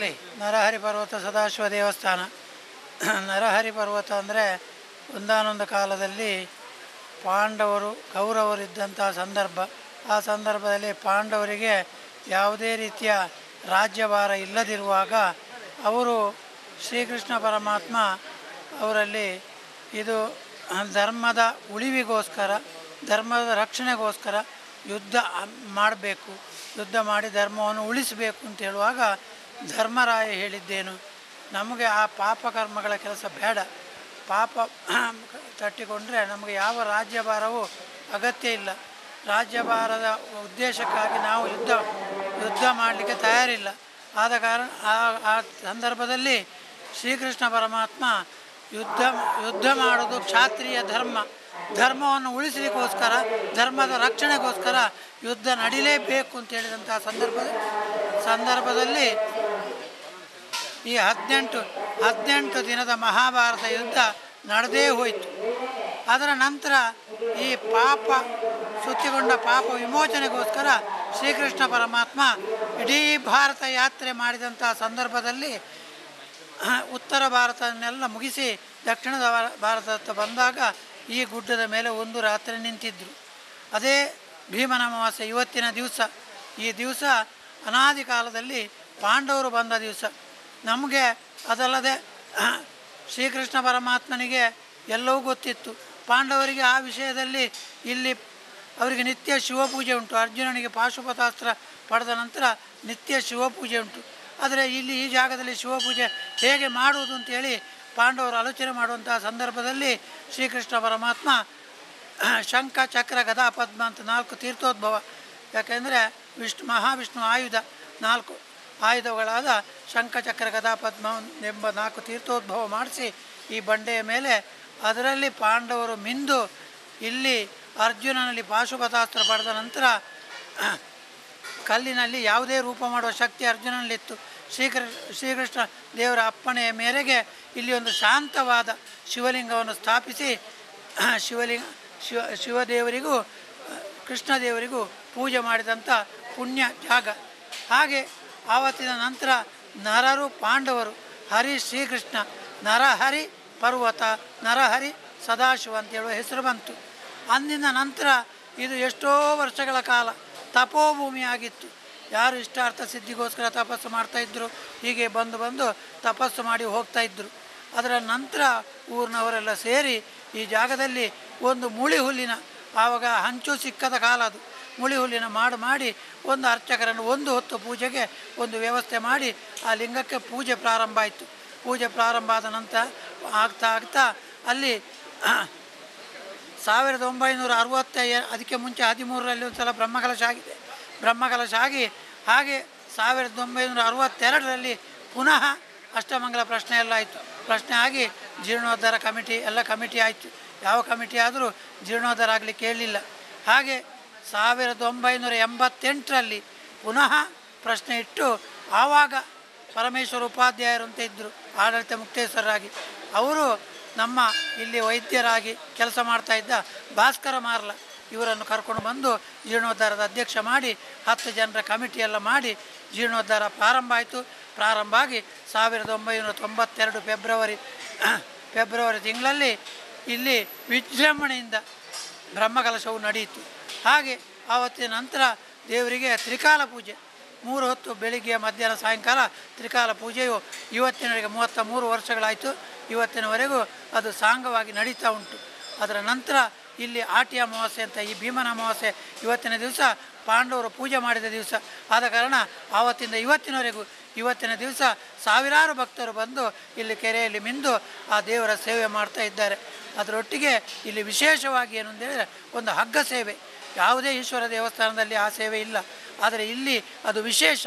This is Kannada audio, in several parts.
ಆಗಲಿ. ನರಹರಿ ಪರ್ವತ ಸದಾಶಿವ ದೇವಸ್ಥಾನ. ನರಹರಿ ಪರ್ವತ ಅಂದರೆ ಒಂದಾನೊಂದು ಕಾಲದಲ್ಲಿ ಪಾಂಡವರು ಕೌರವರಿದ್ದಂಥ ಸಂದರ್ಭ. ಆ ಸಂದರ್ಭದಲ್ಲಿ ಪಾಂಡವರಿಗೆ ಯಾವುದೇ ರೀತಿಯ ರಾಜ್ಯಭಾರ ಇಲ್ಲದಿರುವಾಗ ಅವರು ಶ್ರೀಕೃಷ್ಣ ಪರಮಾತ್ಮ ಅವರಲ್ಲಿ ಇದು ಧರ್ಮದ ಉಳಿವಿಗೋಸ್ಕರ, ಧರ್ಮದ ರಕ್ಷಣೆಗೋಸ್ಕರ ಯುದ್ಧ ಮಾಡಬೇಕು, ಯುದ್ಧ ಮಾಡಿ ಧರ್ಮವನ್ನು ಉಳಿಸಬೇಕು ಅಂತ ಹೇಳುವಾಗ ಧರ್ಮರಾಯ ಹೇಳಿದ್ದೇನು, ನಮಗೆ ಆ ಪಾಪ ಕರ್ಮಗಳ ಕೆಲಸ ಬೇಡ, ಪಾಪ ತಟ್ಟಿಕೊಂಡ್ರೆ ನಮಗೆ ಯಾವ ರಾಜ್ಯಭಾರವೂ ಅಗತ್ಯ ಇಲ್ಲ, ರಾಜ್ಯಭಾರದ ಉದ್ದೇಶಕ್ಕಾಗಿ ನಾವು ಯುದ್ಧ ಮಾಡಲಿಕ್ಕೆ ತಯಾರಿಲ್ಲ. ಆದ ಕಾರಣ ಆ ಸಂದರ್ಭದಲ್ಲಿ ಶ್ರೀಕೃಷ್ಣ ಪರಮಾತ್ಮ ಯುದ್ಧ ಮಾಡೋದು ಕ್ಷಾತ್ರಿಯ ಧರ್ಮವನ್ನು ಉಳಿಸಲಿಕ್ಕೋಸ್ಕರ, ಧರ್ಮದ ರಕ್ಷಣೆಗೋಸ್ಕರ ಯುದ್ಧ ನಡೀಲೇಬೇಕು ಅಂತ ಹೇಳಿದಂಥ ಸಂದರ್ಭದಲ್ಲಿ ಈ 18 ದಿನದ ಮಹಾಭಾರತ ಯುದ್ಧ ನಡೆದೇ ಹೋಯಿತು. ಅದರ ನಂತರ ಈ ಸುತ್ತಿಕೊಂಡ ಪಾಪ ವಿಮೋಚನೆಗೋಸ್ಕರ ಶ್ರೀಕೃಷ್ಣ ಪರಮಾತ್ಮ ಇಡೀ ಭಾರತ ಯಾತ್ರೆ ಮಾಡಿದಂಥ ಸಂದರ್ಭದಲ್ಲಿ ಉತ್ತರ ಭಾರತವನ್ನೆಲ್ಲ ಮುಗಿಸಿ ದಕ್ಷಿಣದ ಭಾರತದತ್ತ ಬಂದಾಗ ಈ ಗುಡ್ಡದ ಮೇಲೆ ಒಂದು ರಾತ್ರಿ ನಿಂತಿದ್ದರು. ಅದೇ ಭೀಮನ ಅಮಾವಾಸ್ಯೆ ಇವತ್ತಿನ ದಿವಸ. ಈ ದಿವಸ ಅನಾದಿ ಕಾಲದಲ್ಲಿ ಪಾಂಡವರು ಬಂದ ದಿವಸ. ನಮಗೆ ಅದಲ್ಲದೆ ಶ್ರೀಕೃಷ್ಣ ಪರಮಾತ್ಮನಿಗೆ ಎಲ್ಲವೂ ಗೊತ್ತಿತ್ತು. ಪಾಂಡವರಿಗೆ ಆ ವಿಷಯದಲ್ಲಿ ಇಲ್ಲಿ ಅವರಿಗೆ ನಿತ್ಯ ಶಿವಪೂಜೆ ಉಂಟು. ಅರ್ಜುನನಿಗೆ ಪಾಶುಪತಾಸ್ತ್ರ ಪಡೆದ ನಂತರ ನಿತ್ಯ ಶಿವಪೂಜೆ ಉಂಟು. ಆದರೆ ಇಲ್ಲಿ ಈ ಜಾಗದಲ್ಲಿ ಶಿವಪೂಜೆ ಹೇಗೆ ಮಾಡುವುದು ಅಂತೇಳಿ ಪಾಂಡವರು ಆಲೋಚನೆ ಮಾಡುವಂಥ ಸಂದರ್ಭದಲ್ಲಿ ಶ್ರೀಕೃಷ್ಣ ಪರಮಾತ್ಮ ಶಂಖ ಚಕ್ರ ಗದಾ ಪದ್ಮ ಅಂತ 4 ತೀರ್ಥೋದ್ಭವ, ಯಾಕೆಂದರೆ ಮಹಾವಿಷ್ಣು ಆಯುಧ 4 ಆಯುಧಗಳಾದ ಶಂಖ ಚಕ್ರ ಗದಾ ಪದ್ಮ ಎಂಬ 4 ತೀರ್ಥೋದ್ಭವ ಮಾಡಿಸಿ ಈ ಬಂಡೆಯ ಮೇಲೆ ಅದರಲ್ಲಿ ಪಾಂಡವರು ಮಿಂದು ಇಲ್ಲಿ ಅರ್ಜುನನಲ್ಲಿ ಪಾಶುಪತಾಸ್ತ್ರ ಪಡೆದ ನಂತರ ಕಲ್ಲಿನಲ್ಲಿ ಯಾವುದೇ ರೂಪ ಮಾಡುವ ಶಕ್ತಿ ಅರ್ಜುನನಲ್ಲಿತ್ತು. ಶ್ರೀಕೃಷ್ಣ ದೇವರ ಅಪ್ಪಣೆಯ ಮೇರೆಗೆ ಇಲ್ಲಿ ಒಂದು ಶಾಂತವಾದ ಶಿವಲಿಂಗವನ್ನು ಸ್ಥಾಪಿಸಿ ಶಿವದೇವರಿಗೂ ಕೃಷ್ಣದೇವರಿಗೂ ಪೂಜೆ ಮಾಡಿದಂಥ ಪುಣ್ಯ ಜಾಗ. ಹಾಗೆ ಆವತ್ತಿನ ನಂತರ ನರರು ಪಾಂಡವರು ಶ್ರೀಕೃಷ್ಣ ನರಹರಿ ಪರ್ವತ, ನರಹರಿ ಸದಾಶಿವ ಅಂತ ಹೇಳುವ ಹೆಸರು ಬಂತು. ಅಂದಿನ ನಂತರ ಇದು ಎಷ್ಟೋ ವರ್ಷಗಳ ಕಾಲ ತಪೋಭೂಮಿಯಾಗಿತ್ತು. ಯಾರು ಇಷ್ಟಾರ್ಥ ಸಿದ್ಧಿಗೋಸ್ಕರ ತಪಸ್ಸು ಮಾಡ್ತಾಯಿದ್ರು, ಹೀಗೆ ಬಂದು ತಪಸ್ಸು ಮಾಡಿ ಹೋಗ್ತಾಯಿದ್ರು. ಅದರ ನಂತರ ಊರಿನವರೆಲ್ಲ ಸೇರಿ ಈ ಜಾಗದಲ್ಲಿ ಒಂದು ಮುಳಿ ಹುಲ್ಲಿನ, ಆವಾಗ ಹಂಚು ಸಿಕ್ಕದ ಕಾಲ ಅದು, ಮುಳಿ ಹುಲ್ಲಿನ ಮಾಡಿ ಒಂದು ಅರ್ಚಕರನ್ನು ಒಂದು ಹೊತ್ತು ಪೂಜೆಗೆ ಒಂದು ವ್ಯವಸ್ಥೆ ಮಾಡಿ ಆ ಲಿಂಗಕ್ಕೆ ಪೂಜೆ ಪ್ರಾರಂಭ ಆಯಿತು. ಪೂಜೆ ಪ್ರಾರಂಭ ಆದ ನಂತರ ಆಗ್ತಾ ಅಲ್ಲಿ 1965 ಅದಕ್ಕೆ ಮುಂಚೆ 13ರಲ್ಲಿ ಒಂದು ಸಲ ಬ್ರಹ್ಮಕಲಶ ಆಗಿ ಹಾಗೆ 1962ರಲ್ಲಿ ಪುನಃ ಅಷ್ಟಮಂಗಲ ಪ್ರಶ್ನೆ ಎಲ್ಲ ಆಯಿತು. ಪ್ರಶ್ನೆ ಆಗಿ ಜೀರ್ಣೋದ್ಧಾರ ಕಮಿಟಿ ಆಯಿತು. ಯಾವ ಕಮಿಟಿ ಆದರೂ ಜೀರ್ಣೋದ್ಧಾರ ಆಗಲಿಕ್ಕೆ ಹೇಳಲಿಲ್ಲ. ಹಾಗೆ 1988ರಲ್ಲಿ ಪುನಃ ಪ್ರಶ್ನೆ ಇಟ್ಟು ಆವಾಗ ಪರಮೇಶ್ವರ ಉಪಾಧ್ಯಾಯರು ಅಂತ ಇದ್ದರು, ಆಡಳಿತ ಮುಕ್ತೇಶ್ವರರಾಗಿ. ಅವರು ನಮ್ಮ ಇಲ್ಲಿ ವೈದ್ಯರಾಗಿ ಕೆಲಸ ಮಾಡ್ತಾಯಿದ್ದ ಭಾಸ್ಕರ ಮಾರ್ಲ ಇವರನ್ನು ಕರ್ಕೊಂಡು ಬಂದು ಜೀರ್ಣೋದ್ಧಾರದ ಅಧ್ಯಕ್ಷ ಮಾಡಿ 10 ಜನರ ಕಮಿಟಿಯೆಲ್ಲ ಮಾಡಿ ಜೀರ್ಣೋದ್ಧಾರ ಪ್ರಾರಂಭ ಆಯಿತು. ಪ್ರಾರಂಭ ಆಗಿ 1992 ಫೆಬ್ರವರಿ ತಿಂಗಳಲ್ಲಿ ಇಲ್ಲಿ ವಿಜೃಂಭಣೆಯಿಂದ ಬ್ರಹ್ಮಕಲಶವು ನಡೆಯಿತು. ಹಾಗೆ ಆವತ್ತಿನ ನಂತರ ದೇವರಿಗೆ ತ್ರಿಕಾಲ ಪೂಜೆ 3 ಹೊತ್ತು ಬೆಳಿಗ್ಗೆ ಮಧ್ಯಾಹ್ನ ಸಾಯಂಕಾಲ ತ್ರಿಕಾಲ ಪೂಜೆಯು ಇವತ್ತಿನವರೆಗೆ 33 ವರ್ಷಗಳಾಯಿತು. ಇವತ್ತಿನವರೆಗೂ ಅದು ಸಾಂಗವಾಗಿ ನಡೀತಾ ಉಂಟು. ಅದರ ನಂತರ ಇಲ್ಲಿ ಆಟಿ ಅಮಾವಾಸ್ಯೆ ಅಂತ, ಈ ಭೀಮನ ಅಮಾವಾಸ್ಯೆ ಇವತ್ತಿನ ದಿವಸ ಪಾಂಡವರು ಪೂಜೆ ಮಾಡಿದ ದಿವಸ ಆದ ಕಾರಣ ಆವತ್ತಿಂದ ಇವತ್ತಿನ ದಿವಸ ಸಾವಿರಾರು ಭಕ್ತರು ಬಂದು ಇಲ್ಲಿ ಕೆರೆಯಲ್ಲಿ ಮಿಂದು ಆ ದೇವರ ಸೇವೆ ಮಾಡ್ತಾ ಇದ್ದಾರೆ. ಅದರೊಟ್ಟಿಗೆ ಇಲ್ಲಿ ವಿಶೇಷವಾಗಿ ಏನು ಅಂತೇಳಿದರೆ ಒಂದು ಹಗ್ಗ ಸೇವೆ. ಯಾವುದೇ ಈಶ್ವರ ದೇವಸ್ಥಾನದಲ್ಲಿ ಆ ಸೇವೆ ಇಲ್ಲ, ಆದರೆ ಇಲ್ಲಿ ಅದು ವಿಶೇಷ.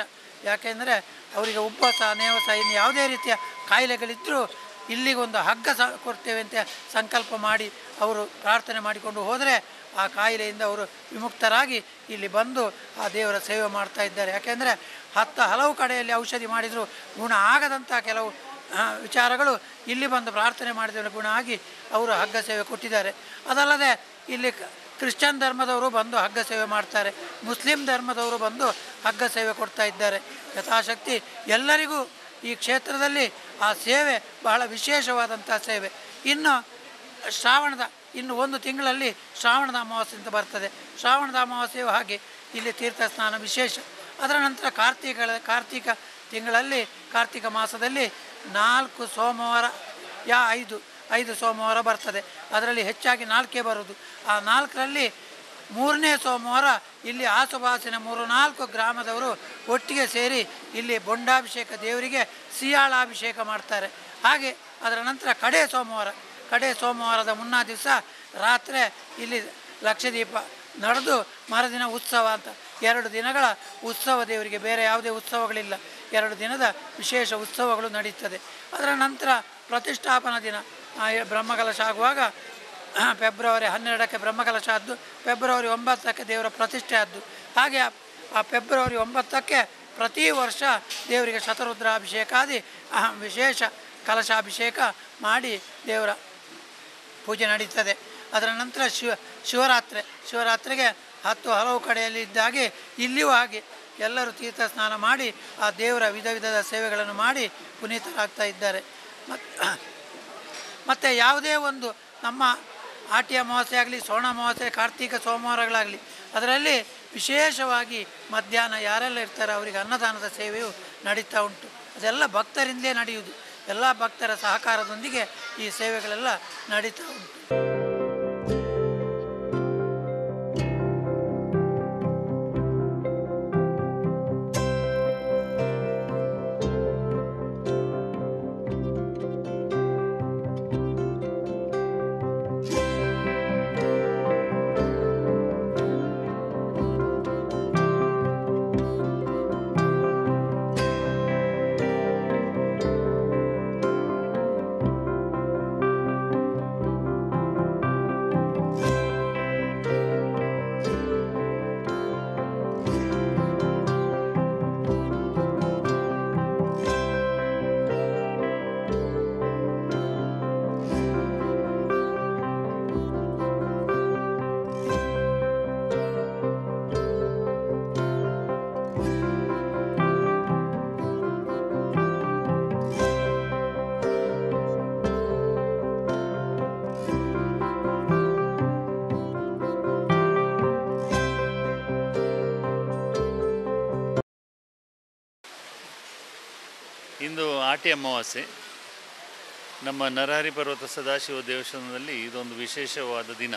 ಯಾಕೆಂದರೆ ಅವರಿಗೆ ಉಪವಾಸ ನೇವಸ ಇನ್ನು ಯಾವುದೇ ರೀತಿಯ ಕಾಯಿಲೆಗಳಿದ್ದರೂ ಇಲ್ಲಿಗೊಂದು ಹಗ್ಗ ಕೊಡ್ತೇವೆ ಅಂತ ಸಂಕಲ್ಪ ಮಾಡಿ ಅವರು ಪ್ರಾರ್ಥನೆ ಮಾಡಿಕೊಂಡು ಹೋದರೆ ಆ ಕಾಯಿಲೆಯಿಂದ ಅವರು ವಿಮುಕ್ತರಾಗಿ ಇಲ್ಲಿ ಬಂದು ಆ ದೇವರ ಸೇವೆ ಮಾಡ್ತಾ ಇದ್ದಾರೆ. ಯಾಕೆಂದರೆ ಹಲವು ಕಡೆಯಲ್ಲಿ ಔಷಧಿ ಮಾಡಿದರೂ ಗುಣ ಆಗದಂಥ ಕೆಲವು ವಿಚಾರಗಳು ಇಲ್ಲಿ ಬಂದು ಪ್ರಾರ್ಥನೆ ಮಾಡಿದರೆ ಗುಣ ಆಗಿ ಅವರು ಹಗ್ಗ ಸೇವೆ ಕೊಟ್ಟಿದ್ದಾರೆ. ಅದಲ್ಲದೆ ಇಲ್ಲಿ ಕ್ರಿಶ್ಚಿಯನ್ ಧರ್ಮದವರು ಬಂದು ಹಗ್ಗ ಸೇವೆ ಮಾಡ್ತಾರೆ, ಮುಸ್ಲಿಂ ಧರ್ಮದವರು ಬಂದು ಹಗ್ಗ ಸೇವೆ ಕೊಡ್ತಾ ಇದ್ದಾರೆ. ಯಥಾಶಕ್ತಿ ಎಲ್ಲರಿಗೂ ಈ ಕ್ಷೇತ್ರದಲ್ಲಿ ಆ ಸೇವೆ ಬಹಳ ವಿಶೇಷವಾದಂಥ ಸೇವೆ. ಇನ್ನು ಇನ್ನು ಒಂದು ತಿಂಗಳಲ್ಲಿ ಶ್ರಾವಣದ ಅಮಾವಾಸ್ಯೆ ಅಂತ ಬರ್ತದೆ. ಶ್ರಾವಣದ ಅಮಾವಾಸ್ಯೆಯು ಹಾಗೆ ಇಲ್ಲಿ ತೀರ್ಥ ಸ್ನಾನ ವಿಶೇಷ. ಅದರ ನಂತರ ಕಾರ್ತಿಕ ತಿಂಗಳಲ್ಲಿ ಕಾರ್ತಿಕ ಮಾಸದಲ್ಲಿ 4 ಸೋಮವಾರ 5 ಸೋಮವಾರ ಬರ್ತದೆ. ಅದರಲ್ಲಿ ಹೆಚ್ಚಾಗಿ 4 ಬರುವುದು. ಆ 4ರಲ್ಲಿ 3ನೇ ಸೋಮವಾರ ಇಲ್ಲಿ ಆಸುಪಾಸಿನ 3-4 ಗ್ರಾಮದವರು ಒಟ್ಟಿಗೆ ಸೇರಿ ಇಲ್ಲಿ ಬೊಂಡಾಭಿಷೇಕ, ದೇವರಿಗೆ ಸಿಯಾಳಾಭಿಷೇಕ ಮಾಡ್ತಾರೆ. ಹಾಗೆ ಅದರ ನಂತರ ಕಡೆ ಸೋಮವಾರದ ಮುನ್ನಾ ದಿವಸ ರಾತ್ರಿ ಇಲ್ಲಿ ಲಕ್ಷದೀಪ ನಡೆದು ಮರುದಿನ ಉತ್ಸವ ಅಂತ 2 ದಿನಗಳ ಉತ್ಸವ ದೇವರಿಗೆ. ಬೇರೆ ಯಾವುದೇ ಉತ್ಸವಗಳಿಲ್ಲ, 2 ದಿನದ ವಿಶೇಷ ಉತ್ಸವಗಳು ನಡೀತದೆ. ಅದರ ನಂತರ ಪ್ರತಿಷ್ಠಾಪನಾ ದಿನ ಬ್ರಹ್ಮಕಲಶ ಆಗುವಾಗ ಫೆಬ್ರವರಿ 12ಕ್ಕೆ ಬ್ರಹ್ಮಕಲಶ ಆದ್ದು, ಫೆಬ್ರವರಿ 9ಕ್ಕೆ ದೇವರ ಪ್ರತಿಷ್ಠೆ ಆದ್ದು. ಹಾಗೆ ಆ ಫೆಬ್ರವರಿ 9ಕ್ಕೆ ಪ್ರತಿ ವರ್ಷ ದೇವರಿಗೆ ಶತರುದ್ರಾಭಿಷೇಕಾದಿ ವಿಶೇಷ ಕಲಶಾಭಿಷೇಕ ಮಾಡಿ ದೇವರ ಪೂಜೆ ನಡೀತದೆ. ಅದರ ನಂತರ ಶಿವರಾತ್ರಿಗೆ ಹಲವು ಕಡೆಯಲ್ಲಿ ಇದ್ದಾಗೆ ಇಲ್ಲಿಯೂ ಹಾಗೆ ಎಲ್ಲರೂ ತೀರ್ಥ ಸ್ನಾನ ಮಾಡಿ ಆ ದೇವರ ವಿಧದ ಸೇವೆಗಳನ್ನು ಮಾಡಿ ಪುನೀತರಾಗ್ತಾ ಇದ್ದಾರೆ. ಮತ್ತು ಯಾವುದೇ ಒಂದು ನಮ್ಮ ಆಟಿ ಅಮಾವಾಸ್ಯೆ ಆಗಲಿ, ಶ್ರವಣ ಅಮಾವಾಸ್ಯೆ, ಕಾರ್ತಿಕ ಸೋಮವಾರಗಳಾಗಲಿ, ಅದರಲ್ಲಿ ವಿಶೇಷವಾಗಿ ಮಧ್ಯಾಹ್ನ ಯಾರೆಲ್ಲ ಇರ್ತಾರೆ ಅವರಿಗೆ ಅನ್ನದಾನದ ಸೇವೆಯು ನಡೀತಾ ಉಂಟು. ಅದೆಲ್ಲ ಭಕ್ತರಿಂದಲೇ ನಡೆಯುವುದು. ಎಲ್ಲ ಭಕ್ತರ ಸಹಕಾರದೊಂದಿಗೆ ಈ ಸೇವೆಗಳೆಲ್ಲ ನಡೀತಾ ಉಂಟು. ಇಂದು ಆಟಿ ಅಮಾವಾಸ್ಯೆ. ನಮ್ಮ ನರಹರಿ ಪರ್ವತ ಸದಾಶಿವ ದೇವಸ್ಥಾನದಲ್ಲಿ ಇದೊಂದು ವಿಶೇಷವಾದ ದಿನ.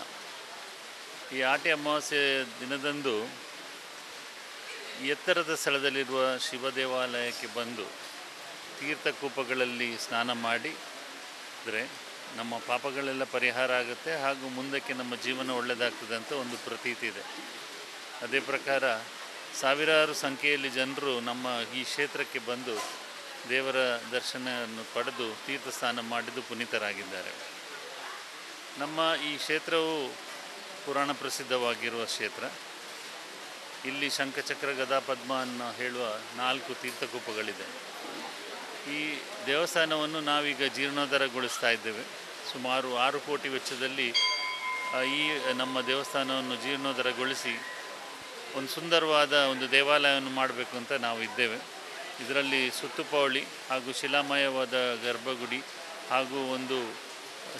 ಈ ಆಟಿ ಅಮಾವಾಸ್ಯೆ ದಿನದಂದು ಎತ್ತರದ ಸ್ಥಳದಲ್ಲಿರುವ ಶಿವ ದೇವಾಲಯಕ್ಕೆ ಬಂದು ತೀರ್ಥಕೂಪಗಳಲ್ಲಿ ಸ್ನಾನ ಮಾಡಿದರೆ ನಮ್ಮ ಪಾಪಗಳೆಲ್ಲ ಪರಿಹಾರ ಆಗುತ್ತೆ, ಹಾಗೂ ಮುಂದಕ್ಕೆ ನಮ್ಮ ಜೀವನ ಒಳ್ಳೆಯದಾಗ್ತದೆ ಅಂತ ಒಂದು ಪ್ರತೀತಿ ಇದೆ. ಅದೇ ಪ್ರಕಾರ ಸಾವಿರಾರು ಸಂಖ್ಯೆಯಲ್ಲಿ ಜನರು ನಮ್ಮ ಈ ಕ್ಷೇತ್ರಕ್ಕೆ ಬಂದು ದೇವರ ದರ್ಶನವನ್ನು ಪಡೆದು ತೀರ್ಥ ಸ್ನಾನ ಮಾಡಿದ್ದು ಪುನೀತರಾಗಿದ್ದಾರೆ. ನಮ್ಮ ಈ ಕ್ಷೇತ್ರವು ಪುರಾಣ ಪ್ರಸಿದ್ಧವಾಗಿರುವ ಕ್ಷೇತ್ರ. ಇಲ್ಲಿ ಶಂಖಚಕ್ರ ಗದಾ ಪದ್ಮ ಅನ್ನೋ ಹೇಳುವ 4 ತೀರ್ಥಕೂಪಗಳಿದೆ. ಈ ದೇವಸ್ಥಾನವನ್ನು ನಾವೀಗ ಜೀರ್ಣೋದ್ಧಾರಗೊಳಿಸ್ತಾ ಇದ್ದೇವೆ. ಸುಮಾರು 6 ಕೋಟಿ ವೆಚ್ಚದಲ್ಲಿ ಈ ನಮ್ಮ ದೇವಸ್ಥಾನವನ್ನು ಜೀರ್ಣೋದ್ಧಾರಗೊಳಿಸಿ ಒಂದು ಸುಂದರವಾದ ಒಂದು ದೇವಾಲಯವನ್ನು ಮಾಡಬೇಕು ಅಂತ ನಾವು ಇದ್ದೇವೆ. ಇದರಲ್ಲಿ ಸುತ್ತುಪೌಳಿ ಹಾಗೂ ಶಿಲಾಮಯವಾದ ಗರ್ಭಗುಡಿ ಹಾಗೂ ಒಂದು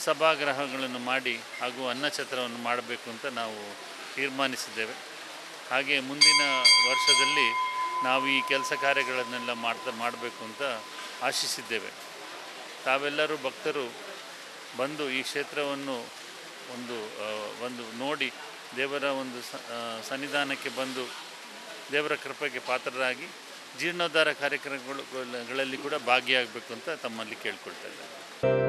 ಸಭಾಗೃಹಗಳನ್ನು ಮಾಡಿ ಹಾಗೂ ಅನ್ನಛತ್ರವನ್ನು ಮಾಡಬೇಕು ಅಂತ ನಾವು ತೀರ್ಮಾನಿಸಿದ್ದೇವೆ. ಹಾಗೆ ಮುಂದಿನ ವರ್ಷದಲ್ಲಿ ನಾವು ಈ ಕೆಲಸ ಕಾರ್ಯಗಳನ್ನೆಲ್ಲ ಮಾಡಬೇಕು ಅಂತ ಆಶಿಸಿದ್ದೇವೆ. ತಾವೆಲ್ಲರೂ ಭಕ್ತರು ಬಂದು ಈ ಕ್ಷೇತ್ರವನ್ನು ಒಂದು ನೋಡಿ ದೇವರ ಒಂದು ಸನ್ನಿಧಾನಕ್ಕೆ ಬಂದು ದೇವರ ಕೃಪೆಗೆ ಪಾತ್ರರಾಗಿ ಜೀರ್ಣೋದ್ಧಾರ ಕಾರ್ಯಕ್ರಮಗಳಲ್ಲಿ ಕೂಡ ಭಾಗಿಯಾಗಬೇಕು ಅಂತ ತಮ್ಮಲ್ಲಿ ಕೇಳ್ಕೊಳ್ತಾ ಇದ್ದಾರೆ.